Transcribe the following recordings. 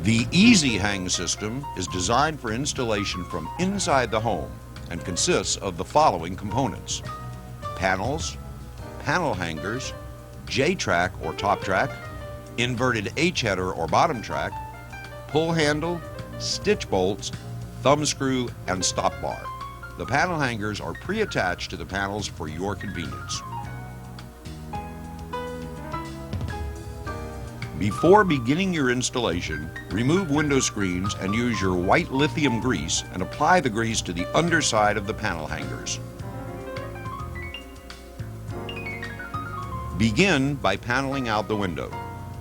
The Easy Hang system is designed for installation from inside the home and consists of the following components: panels, panel hangers, J-track or top track, inverted H-header or bottom track, pull handle, stitch bolts, thumb screw, and stop bar. The panel hangers are pre-attached to the panels for your convenience. Before beginning your installation, remove window screens and use your white lithium grease and apply the grease to the underside of the panel hangers. Begin by paneling out the window.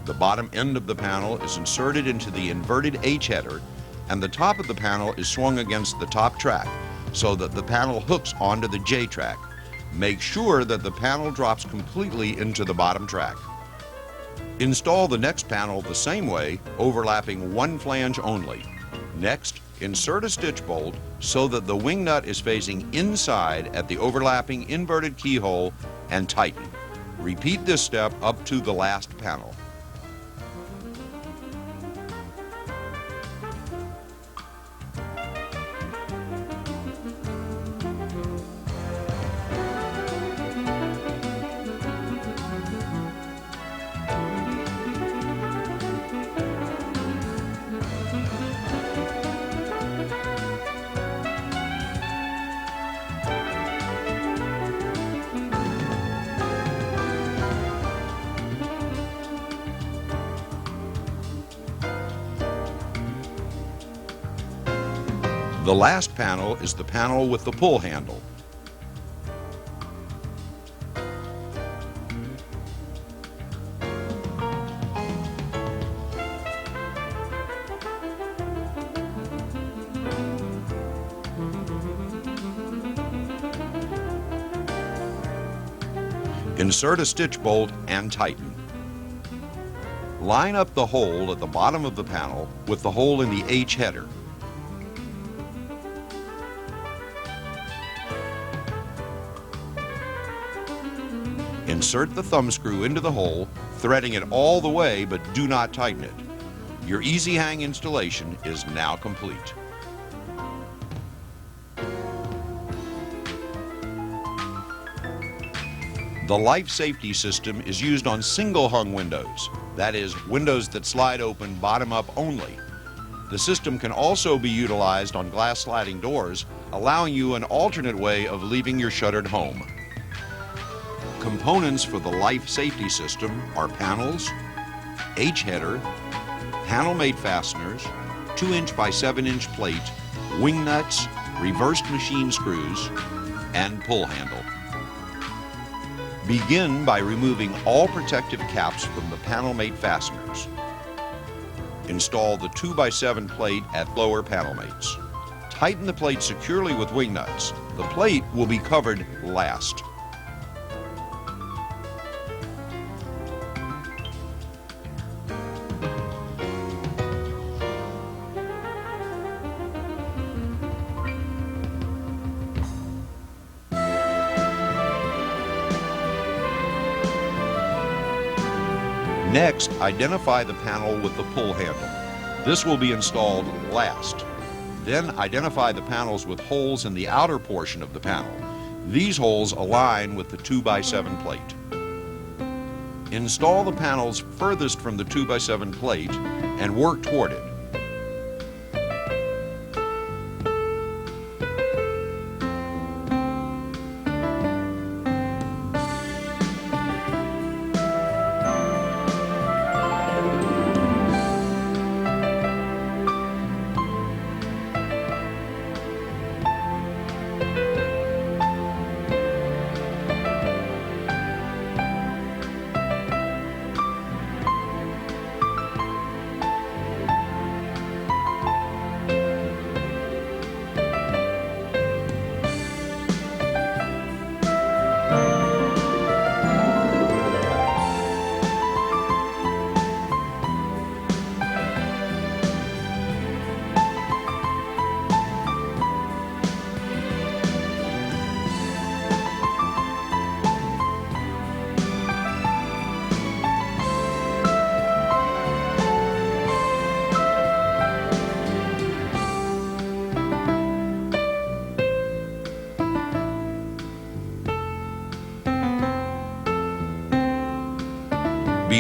The bottom end of the panel is inserted into the inverted H-header and the top of the panel is swung against the top track so that the panel hooks onto the J-track. Make sure that the panel drops completely into the bottom track. Install the next panel the same way, overlapping one flange only. Next, insert a stitch bolt so that the wing nut is facing inside at the overlapping inverted keyhole and tighten. Repeat this step up to the last panel. The last panel is the panel with the pull handle. Insert a stitch bolt and tighten. Line up the hole at the bottom of the panel with the hole in the H-header. Insert the thumb screw into the hole, threading it all the way, but do not tighten it. Your Easy Hang installation is now complete. The Life Safety system is used on single hung windows, that is, windows that slide open bottom up only. The system can also be utilized on glass sliding doors, allowing you an alternate way of leaving your shuttered home. Components for the Life Safety system are panels, H-header, panel mate fasteners, 2" by 7" plate, wing nuts, reversed machine screws, and pull handle. Begin by removing all protective caps from the panel mate fasteners. Install the 2" by 7" plate at lower panel mates. Tighten the plate securely with wing nuts. The plate will be covered last. Next, identify the panel with the pull handle. This will be installed last. Then identify the panels with holes in the outer portion of the panel. These holes align with the 2" by 7" plate. Install the panels furthest from the 2" by 7" plate and work toward it.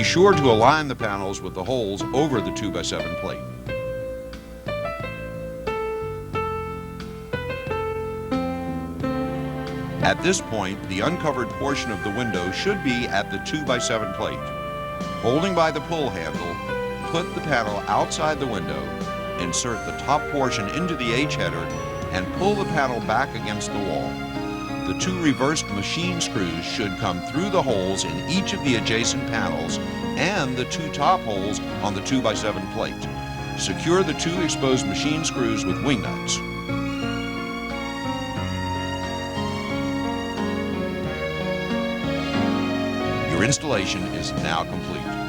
Be sure to align the panels with the holes over the 2x7 plate. At this point, the uncovered portion of the window should be at the 2x7 plate. Holding by the pull handle, put the panel outside the window, insert the top portion into the H-header, and pull the panel back against the wall. The two reversed machine screws should come through the holes in each of the adjacent panels and the two top holes on the 2x7 plate. Secure the two exposed machine screws with wing nuts. Your installation is now complete.